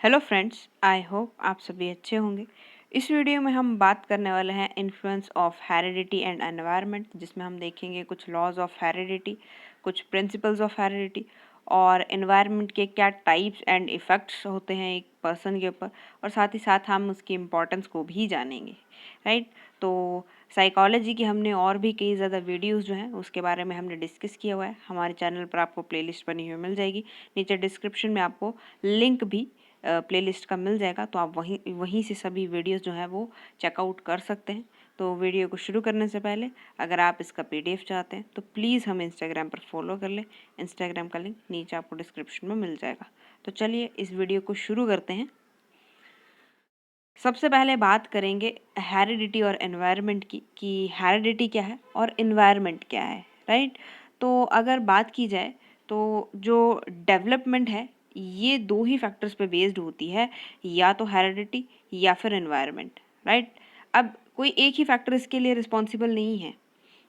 Hello friends, I hope आप सभी अच्छे होंगे। इस वीडियो में हम बात करने वाले हैं influence of heredity and environment, जिसमें हम देखेंगे कुछ लॉज ऑफ हेरिडिटी, कुछ प्रिंसिपल्स ऑफ हेरिडिटी और एनवायरनमेंट के क्या टाइप्स एंड इफ़ेक्ट्स होते हैं एक पर्सन के ऊपर, और साथ ही साथ हम उसकी इम्पोर्टेंस को भी जानेंगे। राइट, तो साइकोलॉजी की हमने और भी कई ज़्यादा वीडियोस जो हैं उसके बारे में हमने डिस्कस किया हुआ है। हमारे चैनल पर आपको प्लेलिस्ट बनी हुई मिल जाएगी। नीचे डिस्क्रिप्शन में आपको लिंक भी प्लेलिस्ट का मिल जाएगा, तो आप वहीं से सभी वीडियोस जो है वो चेकआउट कर सकते हैं। तो वीडियो को शुरू करने से पहले अगर आप इसका पीडीएफ चाहते हैं तो प्लीज़ हमें इंस्टाग्राम पर फॉलो कर लें। इंस्टाग्राम का लिंक नीचे आपको डिस्क्रिप्शन में मिल जाएगा। तो चलिए इस वीडियो को शुरू करते हैं। सबसे पहले बात करेंगे हेरिडिटी और एनवायरनमेंट की, कि हेरिडिटी क्या है और एनवायरनमेंट क्या है। राइट, तो अगर बात की जाए तो जो डेवलपमेंट है ये दो ही फैक्टर्स पे बेस्ड होती है, या तो हेरिडिटी या फिर एनवायरनमेंट। राइट, अब कोई एक ही फैक्टर इसके लिए रिस्पॉन्सिबल नहीं है,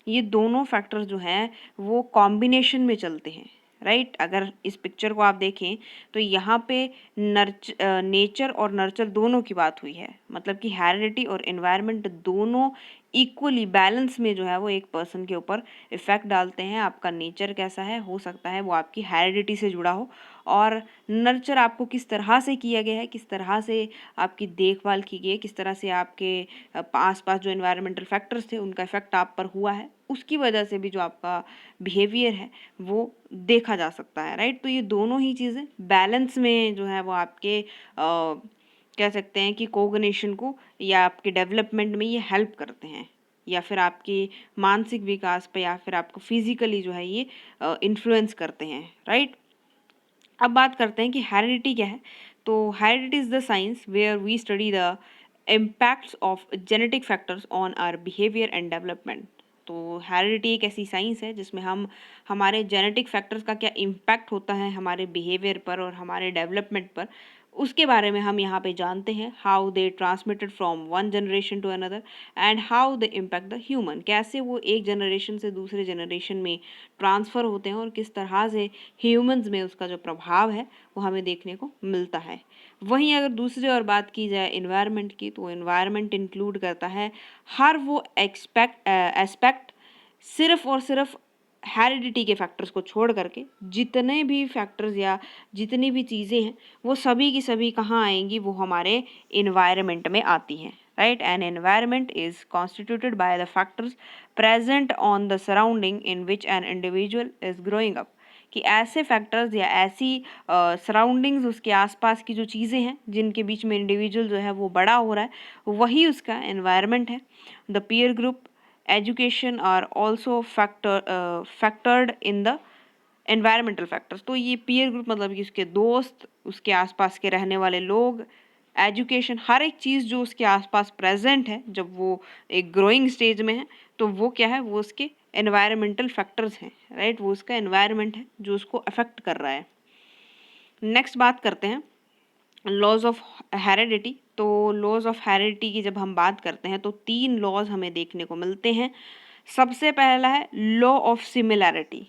ये दोनों फैक्टर्स जो हैं वो कॉम्बिनेशन में चलते हैं। राइट, अगर इस पिक्चर को आप देखें तो यहाँ पे नेचर और नर्चर दोनों की बात हुई है, मतलब कि हेरिडिटी और एनवायरनमेंट दोनों इक्वली बैलेंस में जो है वो एक पर्सन के ऊपर इफेक्ट डालते हैं। आपका नेचर कैसा है, हो सकता है वो आपकी हेरिडिटी से जुड़ा हो, और नर्चर आपको किस तरह से किया गया है, किस तरह से आपकी देखभाल की गई है, किस तरह से आपके आस पास जो एनवायरमेंटल फैक्टर्स थे उनका इफेक्ट आप पर हुआ है, उसकी वजह से भी जो आपका बिहेवियर है वो देखा जा सकता है। राइट, तो ये दोनों ही चीज़ें बैलेंस में जो है वो आपके कह सकते हैं कि कोऑर्डिनेशन को या आपके डेवलपमेंट में ये हेल्प करते हैं, या फिर आपके मानसिक विकास पे या फिर आपको फिजिकली जो है ये इन्फ्लुएंस करते हैं। राइट, अब बात करते हैं कि हेरिडिटी क्या है। तो heredity is the science where we study the impacts of genetic factors on our behaviour and development. तो हेरिडिटी एक ऐसी साइंस है जिसमें हम हमारे जेनेटिक फैक्टर्स का क्या इम्पैक्ट होता है हमारे बिहेवियर पर और हमारे डेवलपमेंट पर, उसके बारे में हम यहाँ पे जानते हैं। How they transmitted from one generation to another and how they impact the human, कैसे वो एक जनरेशन से दूसरे जनरेशन में ट्रांसफ़र होते हैं और किस तरह से ह्यूमंस में उसका जो प्रभाव है वो हमें देखने को मिलता है। वहीं अगर दूसरी और बात की जाए इन्वायरमेंट की, तो इन्वायरमेंट इंक्लूड करता है हर वो एस्पेक्ट सिर्फ और सिर्फ हेरिडिटी के फैक्टर्स को छोड़ करके जितने भी फैक्टर्स या जितनी भी चीज़ें हैं वो सभी की सभी कहाँ आएंगी, वो हमारे इन्वायरमेंट में आती हैं। Right, an environment is constituted by the factors present on the surrounding in which an individual is growing up, कि ऐसे फैक्टर्स या ऐसी सराउंडिंग्स, उसके आसपास की जो चीज़ें हैं जिनके बीच में इंडिविजुअल जो है वो बड़ा हो रहा है, वही उसका एनवायरनमेंट है। The peer group education are also factored in the environmental factors. तो ये पीयर ग्रुप मतलब कि उसके दोस्त, उसके आसपास के रहने वाले लोग, एजुकेशन, हर एक चीज़ जो उसके आसपास प्रेजेंट है जब वो एक ग्रोइंग स्टेज में है, तो वो क्या है, वो उसके एनवायरमेंटल फैक्टर्स हैं। राइट, वो उसका एनवायरनमेंट है जो उसको अफेक्ट कर रहा है। नेक्स्ट बात करते हैं लॉज ऑफ हेरिडिटी। तो लॉज ऑफ हेरिडिटी की जब हम बात करते हैं तो तीन लॉज हमें देखने को मिलते हैं। सबसे पहला है लॉ ऑफ सिमिलैरिटी।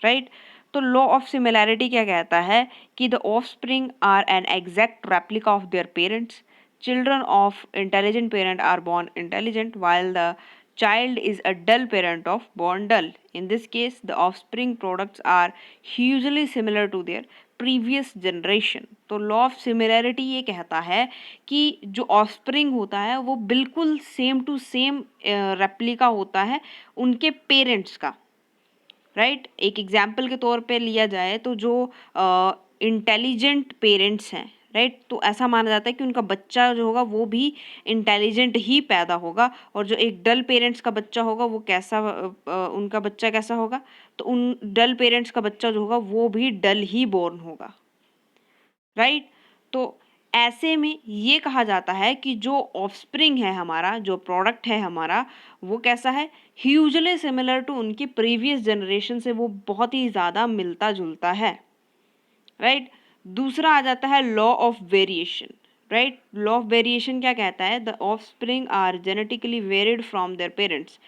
राइट, तो लॉ ऑफ सिमिलैरिटी क्या कहता है कि the offspring are an exact replica of their parents. Children of intelligent parent are born intelligent while the child is a dull parent of born dull. In this case, the offspring products are hugely similar to their previous generation. तो law of similarity ये कहता है कि जो offspring होता है वो बिल्कुल सेम टू सेम रेप्लिका होता है उनके पेरेंट्स का। राइट, एक एग्जाम्पल के तौर पे लिया जाए तो जो इंटेलिजेंट पेरेंट्स हैं, राइट, तो ऐसा माना जाता है कि उनका बच्चा जो होगा वो भी इंटेलिजेंट ही पैदा होगा, और जो एक डल पेरेंट्स का बच्चा होगा वो कैसा उनका बच्चा कैसा होगा, तो उन डल पेरेंट्स का बच्चा जो होगा वो भी डल ही बोर्न होगा। राइट, तो ऐसे में ये कहा जाता है कि जो ऑफस्प्रिंग है हमारा, जो प्रोडक्ट है हमारा, वो कैसा है, ह्यूजली सिमिलर टू उनकी प्रीवियस जनरेशन से, वो बहुत ही ज़्यादा मिलता जुलता है। राइट, दूसरा आ जाता है law of variation. Right, law of variation क्या कहता है, the offspring are genetically varied from their parents,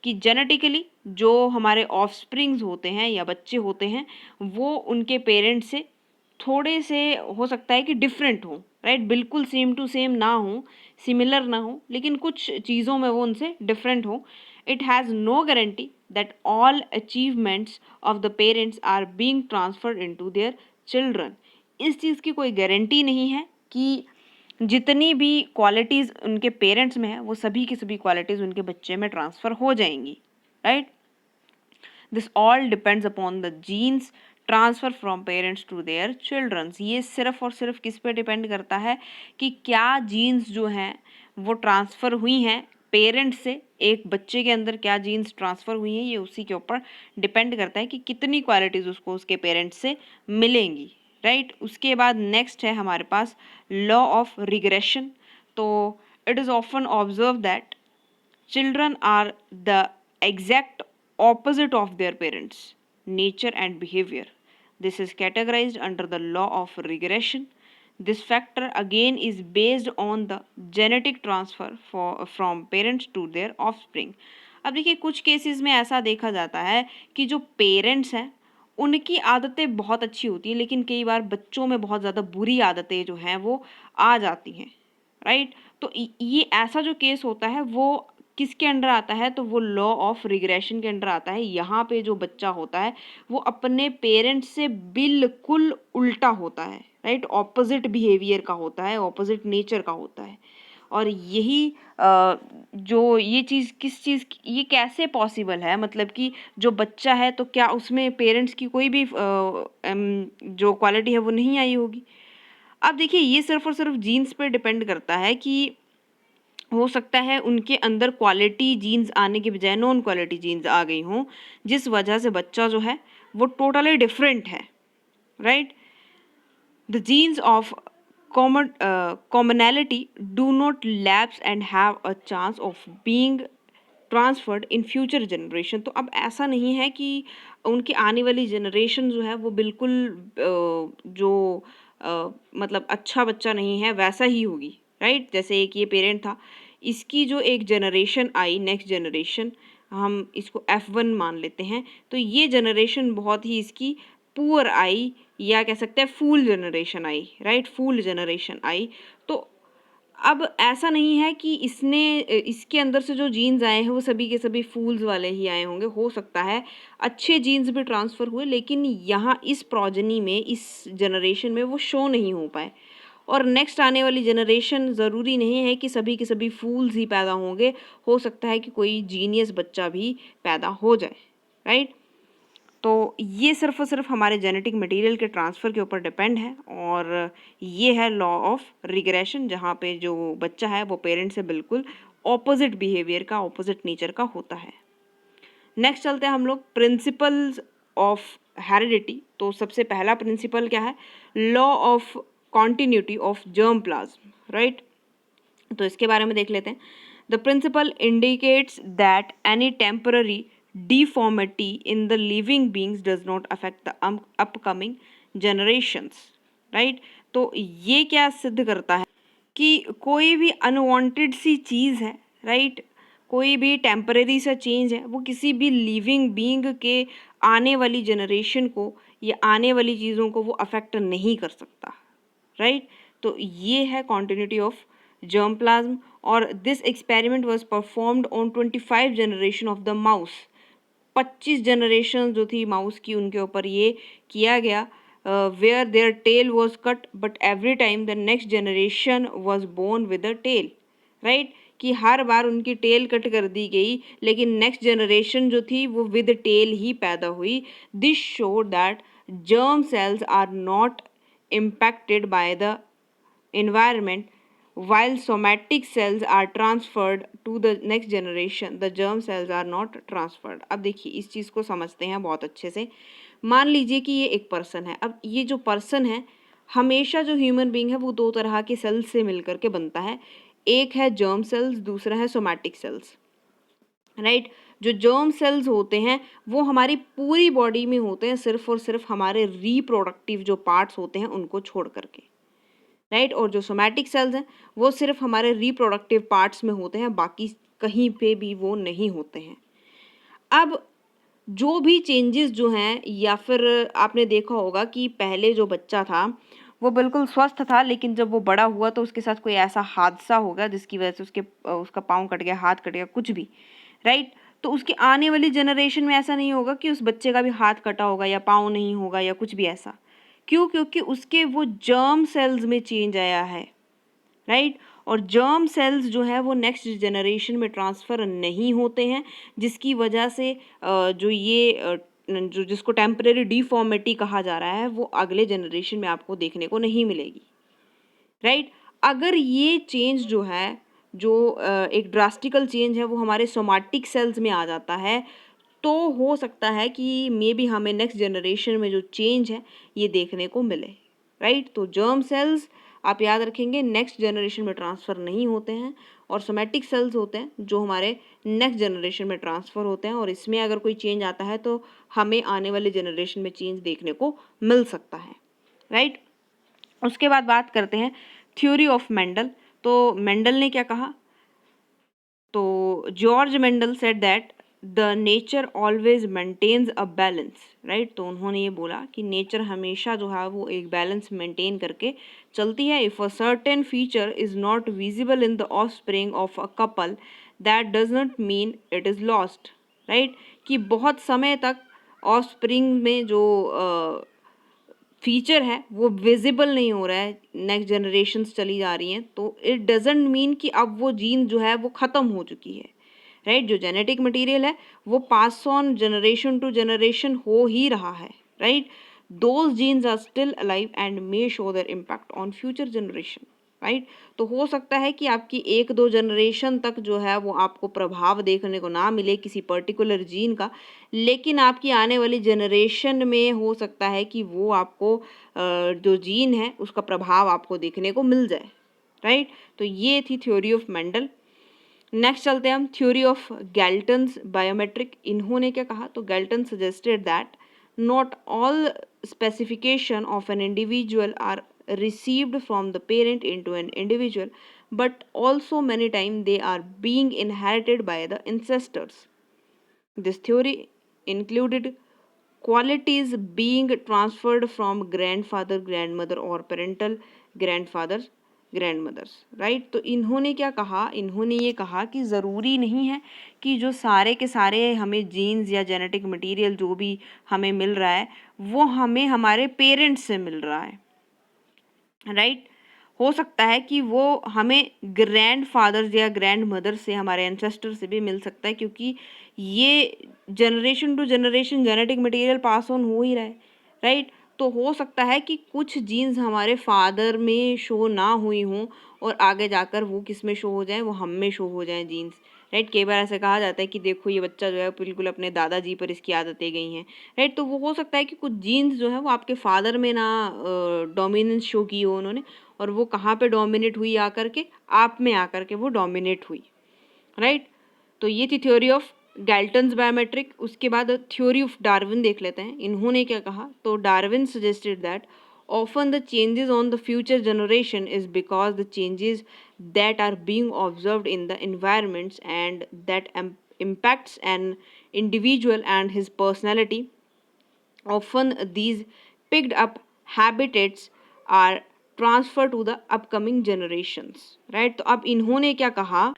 कि जेनेटिकली जो हमारे ऑफस्प्रिंग्स होते हैं या बच्चे होते हैं वो उनके पेरेंट्स से थोड़े से हो सकता है कि डिफरेंट हो, राइट, बिल्कुल सेम टू सेम ना हो, सिमिलर ना हो, लेकिन कुछ चीज़ों में वो उनसे डिफरेंट हो. It has no guarantee that all achievements of the parents are being transferred into their children. इस चीज़ की कोई गारंटी नहीं है कि जितनी भी क्वालिटीज़ उनके पेरेंट्स में है वो सभी की सभी क्वालिटीज़ उनके बच्चे में ट्रांसफ़र हो जाएंगी, right. This all depends upon the genes transfer from parents to their childrens. ये सिर्फ और सिर्फ किस पे डिपेंड करता है कि क्या जीन्स जो हैं वो ट्रांसफ़र हुई हैं पेरेंट्स से, एक बच्चे के अंदर क्या जीन्स ट्रांसफ़र हुई हैं, ये उसी के ऊपर डिपेंड करता है कि कितनी क्वालिटीज़ उसको उसके पेरेंट्स से मिलेंगी, राइट. उसके बाद नेक्स्ट है हमारे पास लॉ ऑफ रिग्रेशन. तो it is often observe that children are the exact opposite of their parents nature and behavior. This is categorized under the law of regression. This factor again is based on the genetic transfer from parents to their offspring. अब देखिए कुछ cases में ऐसा देखा जाता है कि जो पेरेंट्स हैं उनकी आदतें बहुत अच्छी होती हैं, लेकिन कई बार बच्चों में बहुत ज़्यादा बुरी आदतें जो हैं वो आ जाती हैं, राइट. तो ये ऐसा जो केस होता है वो किसके अंडर आता है, तो वो लॉ ऑफ रिग्रेशन के अंडर आता है. यहाँ पे जो बच्चा होता है वो अपने पेरेंट्स से बिल्कुल उल्टा होता है, राइट, ऑपोजिट बिहेवियर का होता है, ऑपोजिट नेचर का होता है. और यही जो ये चीज़ किस चीज़ ये कैसे पॉसिबल है, मतलब कि जो बच्चा है तो क्या उसमें पेरेंट्स की कोई भी जो क्वालिटी है वो नहीं आई होगी. अब देखिए ये सिर्फ और सिर्फ जीन्स पे डिपेंड करता है कि हो सकता है उनके अंदर क्वालिटी जीन्स आने के बजाय नॉन क्वालिटी जीन्स आ गई हों, जिस वजह से बच्चा जो है वो टोटली डिफरेंट है, right. The jeans of commonality do not lapse and have a chance of being transferred in future generation. तो अब ऐसा नहीं है कि उनकी आने वाली जनरेशन जो है वो बिल्कुल जो मतलब अच्छा बच्चा नहीं है वैसा ही होगी, राइट. जैसे एक ये पेरेंट था, इसकी जो एक जनरेशन आई, नेक्स्ट जनरेशन हम इसको F1 मान लेते हैं, तो ये जनरेशन बहुत ही इसकी पुअर आई, या कह सकते हैं फूल जनरेशन आई, राइट, फूल जनरेशन आई. तो अब ऐसा नहीं है कि इसके अंदर से जो जीन्स आए हैं वो सभी के सभी फूल्स वाले ही आए होंगे. हो सकता है अच्छे जीन्स भी ट्रांसफ़र हुए, लेकिन यहाँ इस प्रोजेनी में, इस जनरेशन में वो शो नहीं हो पाए. और नेक्स्ट आने वाली जनरेशन ज़रूरी नहीं है कि सभी के सभी फूल्स ही पैदा होंगे, हो सकता है कि कोई जीनियस बच्चा भी पैदा हो जाए, राइट. तो ये सिर्फ और सिर्फ हमारे जेनेटिक मटेरियल के ट्रांसफ़र के ऊपर डिपेंड है, और ये है लॉ ऑफ रिग्रेशन, जहाँ पे जो बच्चा है वो पेरेंट से बिल्कुल ऑपोजिट बिहेवियर का, ऑपोजिट नेचर का होता है. नेक्स्ट चलते हैं हम लोग प्रिंसिपल्स ऑफ हेरिडिटी. तो सबसे पहला प्रिंसिपल क्या है, law of continuity of germ plasm, right. तो इसके बारे में देख लेते हैं. The principle indicates that any temporary deformity in the living beings does not affect the upcoming generations, right. तो ये क्या सिद्ध करता है कि कोई भी अनवांटेड सी चीज़ है, राइट, कोई भी टेम्परेरी सा चेंज है वो किसी भी लिविंग बीइंग के आने वाली जनरेशन को या आने वाली चीज़ों को वो अफेक्ट नहीं कर सकता, राइट. तो ये है कॉन्टिन्यूटी ऑफ जर्म प्लाज्म. और this experiment was performed on 25 generation of the mouse. 25 generation जो थी माउस की उनके ऊपर ये किया गया, where their tail was cut but every time the next generation was born with a tail, right. कि हर बार उनकी टेल कट कर दी गई, लेकिन नेक्स्ट जनरेशन जो थी वो विद टेल ही पैदा हुई. This show that germ cells are not impacted by the environment. While somatic cells are transferred to the next generation, the germ cells are not transferred. अब देखिए इस चीज़ को समझते हैं बहुत अच्छे से. मान लीजिए कि ये एक पर्सन है. अब ये जो पर्सन है, हमेशा जो ह्यूमन बीइंग है वो दो तरह के सेल्स से मिलकर के बनता है. एक है जर्म सेल्स, दूसरा है सोमैटिक सेल्स, राइट. जो जर्म सेल्स होते हैं वो हमारी पूरी बॉडी में होते हैं, सिर्फ और सिर्फ हमारे रिप्रोडक्टिव जो पार्ट्स होते हैं उनको छोड़ करके, राइट. और जो सोमैटिक सेल्स हैं वो सिर्फ हमारे रिप्रोडक्टिव पार्ट्स में होते हैं, बाकी कहीं पे भी वो नहीं होते हैं. अब जो भी चेंजेस जो हैं, या फिर आपने देखा होगा कि पहले जो बच्चा था वो बिल्कुल स्वस्थ था, लेकिन जब वो बड़ा हुआ तो उसके साथ कोई ऐसा हादसा हो गया जिसकी वजह से उसका पाँव कट गया, हाथ कट गया, कुछ भी, राइट? तो उसके आने वाली जनरेशन में ऐसा नहीं होगा कि उस बच्चे का भी हाथ कटा होगा या पाँव नहीं होगा या कुछ भी ऐसा। क्यों? क्योंकि उसके वो जर्म सेल्स में चेंज आया है, राइट? और जर्म सेल्स जो है वो नेक्स्ट जनरेशन में ट्रांसफ़र नहीं होते हैं, जिसकी वजह से जो जिसको टेम्परेरी डिफॉर्मिटी कहा जा रहा है वो अगले जनरेशन में आपको देखने को नहीं मिलेगी, राइट? अगर ये चेंज जो है, जो एक ड्रास्टिकल चेंज है, वो हमारे सोमैटिक सेल्स में आ जाता है, तो हो सकता है कि मे बी हमें नेक्स्ट जनरेशन में जो चेंज है ये देखने को मिले, राइट? तो जर्म सेल्स आप याद रखेंगे नेक्स्ट जनरेशन में ट्रांसफ़र नहीं होते हैं, और सोमैटिक सेल्स होते हैं जो हमारे नेक्स्ट जनरेशन में ट्रांसफ़र होते हैं, और इसमें अगर कोई चेंज आता है तो हमें आने वाले जनरेशन में चेंज देखने को मिल सकता है, राइट? उसके बाद बात करते हैं थ्योरी ऑफ मेंडल। तो मेंडल ने क्या कहा? तो George Mendel said that the nature always maintains a balance, right? तो उन्होंने ये बोला कि नेचर हमेशा जो है वो एक बैलेंस मेंटेन करके चलती है। If a certain feature is not visible in the offspring of a couple, that does not mean it is lost, right? कि बहुत समय तक ऑफस्प्रिंग में जो फीचर है वो विजिबल नहीं हो रहा है, नेक्स्ट जनरेशन्स चली जा रही हैं, तो इट डजेंट मीन कि अब वो जीन जो है वो ख़त्म हो चुकी है, राइट? जो जेनेटिक मटेरियल है वो pass on generation to generation हो ही रहा है, right? Those genes are still alive and may show their impact on future generation, right? तो हो सकता है कि आपकी 1-2 जनरेशन तक जो है वो आपको प्रभाव देखने को ना मिले किसी पर्टिकुलर जीन का, लेकिन आपकी आने वाली जनरेशन में हो सकता है कि वो आपको जो जीन है उसका प्रभाव आपको देखने को मिल जाए, राइट? तो ये थी थ्योरी ऑफ मेंडल। नेक्स्ट चलते हैं हम थ्योरी ऑफ गैल्टन्स बायोमेट्रिक। इन्होंने क्या कहा? तो Galton suggested that not all specification of an individual are received from the parent into an individual, but also many times they are being inherited by the ancestors. This theory included qualities being transferred from grandfather, grandmother or parental grandfather, grandmothers, right? तो इन्होंने क्या कहा? इन्होंने ये कहा कि ज़रूरी नहीं है कि जो सारे के सारे हमें जीन्स या जेनेटिक मटेरियल जो भी हमें मिल रहा है वो हमें हमारे पेरेंट्स से मिल रहा है, राइट? हो सकता है कि वो हमें ग्रैंडफादर्स या ग्रैंड मदर से, हमारे एंसेस्टर से भी मिल सकता है, क्योंकि ये generation to generation genetic material pass on हो ही रहा है, राइट? तो हो सकता है कि कुछ जीन्स हमारे फादर में शो ना हुई हों और आगे जाकर वो किस में शो हो जाए, वो हम में शो हो जाए जीन्स, राइट? कई बार ऐसे कहा जाता है कि देखो ये बच्चा जो है बिल्कुल अपने दादाजी पर इसकी आदतें गई हैं, राइट? तो वो हो सकता है कि कुछ जीन्स जो है वो आपके फादर में ना डोमिनेंस शो की हो उन्होंने, और वो कहाँ पे डोमिनेट हुई आकर के? आप में आकर के वो डोमिनेट हुई, राइट? तो ये थी थ्योरी ऑफ गैल्टन्स बायोमेट्रिक। उसके बाद थ्योरी ऑफ डार्विन देख लेते हैं। इन्होंने क्या कहा? तो Darwin suggested that often the changes on the future generation is because the changes that are being observed in the environments and that impacts an individual and his personality. Often these picked up habitats are transferred to the upcoming generations, right? तो अब इन्होंने क्या कहा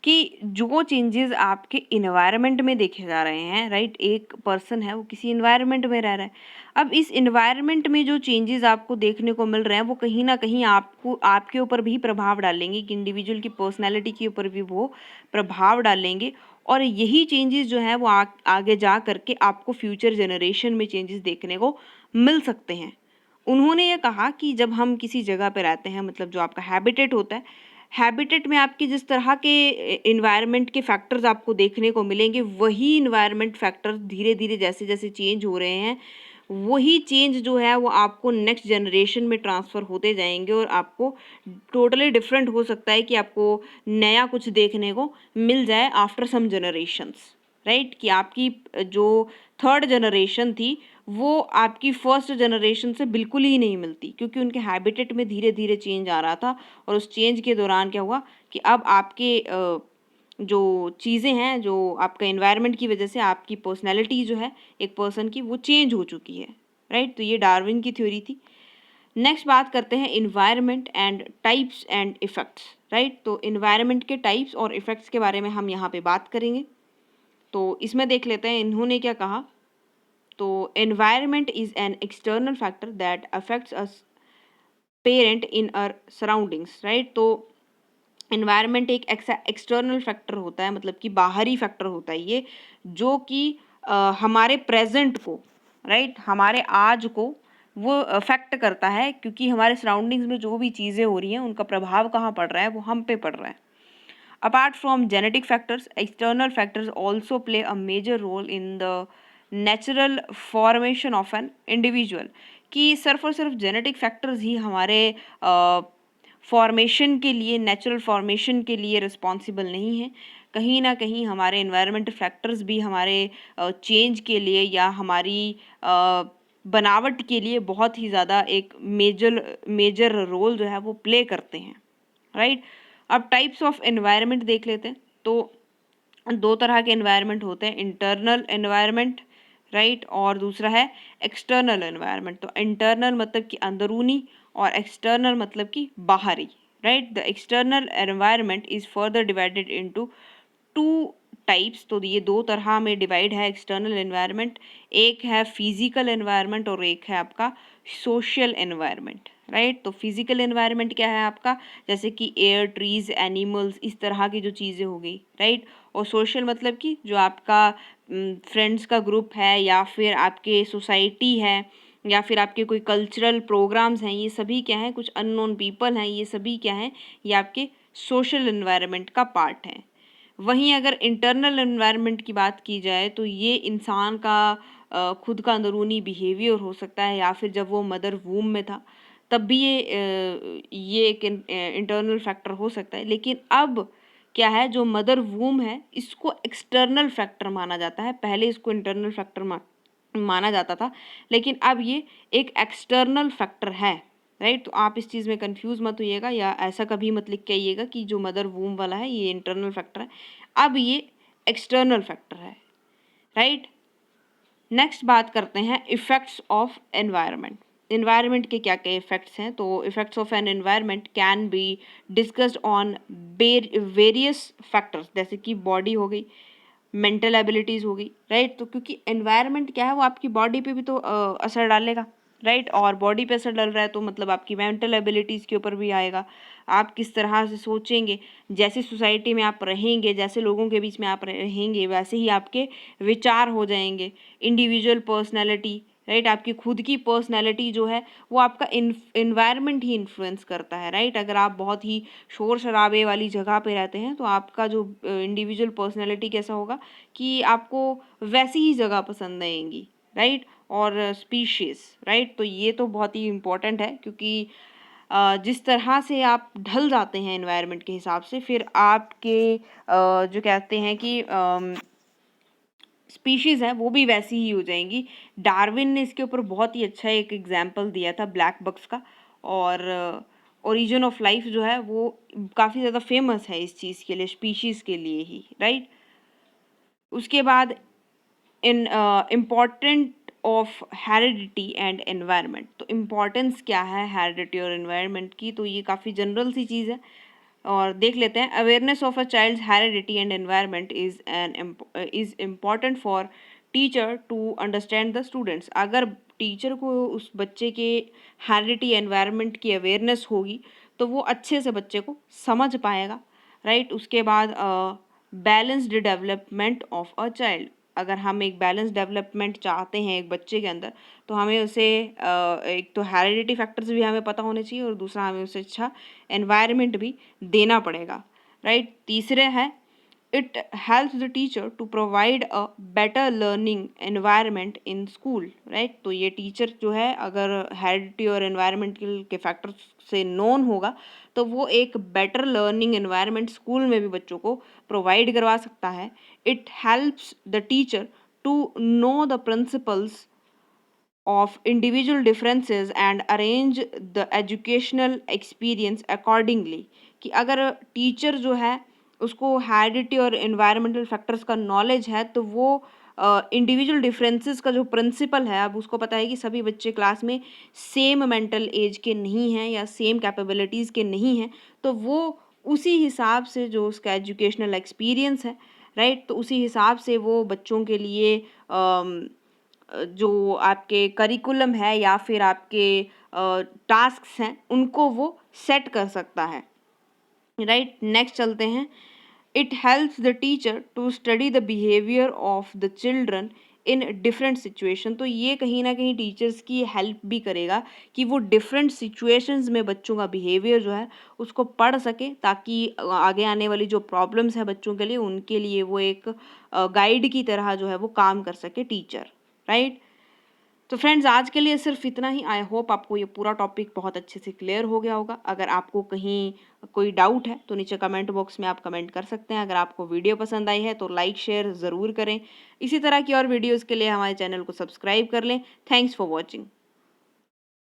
कि जो changes आपके environment में देखे जा रहे हैं, राइट? एक पर्सन है वो किसी इन्वायरमेंट में रह रहा है। अब इस इन्वायरमेंट में जो चेंजेस आपको देखने को मिल रहे हैं वो कहीं ना कहीं आपको, आपके ऊपर भी प्रभाव डालेंगे, कि इंडिविजुअल की पर्सनैलिटी के ऊपर भी वो प्रभाव डालेंगे, और यही चेंजेस जो है वो आगे जा करके आपको फ्यूचर जनरेशन में चेंजेस देखने को मिल सकते हैं। उन्होंने ये कहा कि जब हम किसी जगह पे रहते हैं, मतलब जो आपका हैबिटेट होता है, हैबिटेट में आपकी जिस तरह के इन्वायरमेंट के फैक्टर्स आपको देखने को मिलेंगे, वही इन्वायरमेंट फैक्टर्स धीरे धीरे जैसे जैसे चेंज हो रहे हैं, वही चेंज जो है वो आपको नेक्स्ट जनरेशन में ट्रांसफ़र होते जाएंगे, और आपको टोटली डिफरेंट हो सकता है कि आपको नया कुछ देखने को मिल जाए आफ्टर सम जनरेशन्स, राइट? कि आपकी जो थर्ड जनरेशन थी वो आपकी फर्स्ट जनरेशन से बिल्कुल ही नहीं मिलती, क्योंकि उनके हैबिटेट में धीरे धीरे चेंज आ रहा था, और उस चेंज के दौरान क्या हुआ कि अब आपके जो चीज़ें हैं, जो आपका एनवायरनमेंट की वजह से आपकी पर्सनैलिटी जो है एक पर्सन की वो चेंज हो चुकी है, राइट। तो ये डार्विन की थ्योरी थी। नेक्स्ट बात करते हैं environment and types and effects, right. तो इन्वायरमेंट के टाइप्स और इफ़ेक्ट्स के बारे में हम यहाँ पे बात करेंगे। तो इसमें देख लेते हैं इन्होंने क्या कहा। तो environment is an external factor that affects us parent in our surroundings, right. तो एनवायरनमेंट एक एक्सटर्नल फैक्टर होता है, मतलब कि बाहरी फैक्टर होता है ये, जो कि हमारे प्रेजेंट को, राइट, हमारे आज को वो अफेक्ट करता है, क्योंकि हमारे सराउंडिंग्स में जो भी चीज़ें हो रही हैं उनका प्रभाव कहाँ पड़ रहा है, वो हम पे पड़ रहा है। Apart from genetic factors, external factors also play a major role in the natural formation of an individual। कि सिर्फ और सिर्फ जेनेटिक फैक्टर्स ही हमारे फॉर्मेशन के लिए, नेचुरल फॉर्मेशन के लिए रिस्पॉन्सिबल नहीं है। कहीं ना कहीं हमारे इन्वायरमेंटल फैक्टर्स भी हमारे चेंज के लिए या हमारी बनावट के लिए बहुत ही ज़्यादा एक मेजर रोल जो है वो प्ले करते हैं, राइट। अब टाइप्स ऑफ एनवायरनमेंट देख लेते हैं। तो दो तरह के एनवायरनमेंट होते हैं, इंटरनल एनवायरनमेंट, राइट, और दूसरा है एक्सटर्नल एनवायरनमेंट। तो इंटरनल मतलब कि अंदरूनी और एक्सटर्नल मतलब कि बाहरी, right. The external environment is further divided into two types. तो ये दो तरह में डिवाइड है एक्सटर्नल एनवायरनमेंट। एक है फिजिकल एनवायरनमेंट और एक है आपका सोशल एनवायरनमेंट, राइट। तो फिजिकल एनवायरनमेंट क्या है आपका, जैसे कि एयर, ट्रीज, एनिमल्स, इस तरह की जो चीज़ें हो गई, राइट। और सोशल मतलब कि जो आपका फ्रेंड्स का ग्रुप है, या फिर आपके सोसाइटी है, या फिर आपके कोई कल्चरल प्रोग्राम्स हैं, ये सभी क्या हैं, कुछ अननोन पीपल हैं, ये सभी क्या हैं, ये आपके सोशल एनवायरनमेंट का पार्ट है। वहीं अगर इंटरनल एनवायरनमेंट की बात की जाए तो ये इंसान का खुद का अंदरूनी बिहेवियर हो सकता है, या फिर जब वो मदर वूम में था तब भी ये एक इंटरनल फैक्टर हो सकता है। लेकिन अब क्या है, जो मदर वूम है इसको एक्सटर्नल फैक्टर माना जाता है, पहले इसको इंटरनल फैक्टर माना जाता था, लेकिन अब ये एक एक्सटर्नल फैक्टर है, राइट। तो आप इस चीज़ में कंफ्यूज मत होइएगा, या ऐसा कभी मत लिख के आइएगा कि जो मदर वूम वाला है ये इंटरनल फैक्टर है, अब ये एक्सटर्नल फैक्टर है, राइट। नेक्स्ट बात करते हैं इफ़ेक्ट्स ऑफ एनवायरनमेंट। एनवायरनमेंट के क्या क्या इफ़ेक्ट्स हैं। तो effects of an environment can be discussed on various factors, जैसे कि बॉडी हो गई, मेंटल एबिलिटीज़ हो गई, राइट। तो क्योंकि एनवायरनमेंट क्या है, वो आपकी बॉडी पे भी तो असर डालेगा, राइट। और बॉडी पे असर डल रहा है तो मतलब आपकी मेंटल एबिलिटीज़ के ऊपर भी आएगा। आप किस तरह से सोचेंगे, जैसे सोसाइटी में आप रहेंगे, जैसे लोगों के बीच में आप रहेंगे, वैसे ही आपके विचार हो जाएंगे। इंडिविजुअल पर्सनैलिटी, राइट, आपकी खुद की पर्सनैलिटी जो है वो आपका इन्वायरमेंट ही इन्फ्लुएंस करता है, राइट। अगर आप बहुत ही शोर शराबे वाली जगह पे रहते हैं तो आपका जो इंडिविजुअल पर्सनैलिटी कैसा होगा कि आपको वैसी ही जगह पसंद आएंगी, राइट। और स्पीशीज़, राइट। तो ये तो बहुत ही इम्पोर्टेंट है, क्योंकि जिस तरह से आप ढल जाते हैं एनवायरनमेंट के हिसाब से, फिर आपके जो कहते हैं कि स्पीशीज़ हैं वो भी वैसी ही हो जाएंगी। डार्विन ने इसके ऊपर बहुत ही अच्छा एक एग्जाम्पल दिया था ब्लैक बक्स का, और ओरिजिन ऑफ लाइफ जो है वो काफ़ी ज़्यादा फेमस है इस चीज़ के लिए, स्पीशीज़ के लिए ही, राइट। उसके बाद in important of heredity and environment. तो इम्पॉर्टेंस क्या है हेरिडिटी और एनवायरनमेंट की, तो ये काफ़ी जनरल सी चीज़ है, और देख लेते हैं। Awareness of a child's heredity and environment is important for teacher to understand the students. अगर टीचर को उस बच्चे के हेरिडिटी एनवायरनमेंट की अवेयरनेस होगी तो वो अच्छे से बच्चे को समझ पाएगा, राइट। उसके बाद balanced development of a child. अगर हम एक बैलेंस डेवलपमेंट चाहते हैं एक बच्चे के अंदर, तो हमें उसे एक तो हेरिडिटी फैक्टर्स भी हमें पता होने चाहिए, और दूसरा हमें उसे अच्छा एनवायरनमेंट भी देना पड़ेगा, राइट। तीसरे है it helps the teacher to provide a better learning environment in school, right. तो ये टीचर जो है अगर हेरिडिटी और एनवायरनमेंट के फैक्टर से नोन होगा तो वो एक बेटर लर्निंग एनवायरनमेंट स्कूल में भी बच्चों को प्रोवाइड करवा सकता है। It helps the teacher to know the principles of individual differences and arrange the educational experience accordingly। कि अगर टीचर जो है उसको हेरिडिटी और एनवायरमेंटल फैक्टर्स का नॉलेज है, तो वो इंडिविजुअल डिफरेंसेस का जो प्रिंसिपल है, अब उसको पता है कि सभी बच्चे क्लास में सेम मेंटल एज के नहीं हैं या सेम कैपेबिलिटीज़ के नहीं हैं, तो वो उसी हिसाब से जो उसका एजुकेशनल एक्सपीरियंस है, राइट, तो उसी हिसाब से वो बच्चों के लिए जो आपके करिकुलम है या फिर आपके टास्क्स हैं, उनको वो सेट कर सकता है, राइट। नेक्स्ट चलते हैं। It helps the teacher to study the behaviour of the children in different situation. तो ये कहीं ना कहीं टीचर्स की हेल्प भी करेगा कि वो डिफरेंट सिचुएशंस में बच्चों का बिहेवियर जो है उसको पढ़ सके, ताकि आगे आने वाली जो प्रॉब्लम्स है बच्चों के लिए, उनके लिए वो एक गाइड की तरह जो है वो काम कर सके टीचर, राइट। तो फ्रेंड्स, आज के लिए सिर्फ इतना ही। आई होप आपको ये पूरा टॉपिक बहुत अच्छे से क्लियर हो गया होगा। अगर आपको कहीं कोई डाउट है तो नीचे कमेंट बॉक्स में आप कमेंट कर सकते हैं। अगर आपको वीडियो पसंद आई है तो लाइक शेयर ज़रूर करें। इसी तरह की और वीडियोज़ के लिए हमारे चैनल को सब्सक्राइब कर लें। Thanks for watching.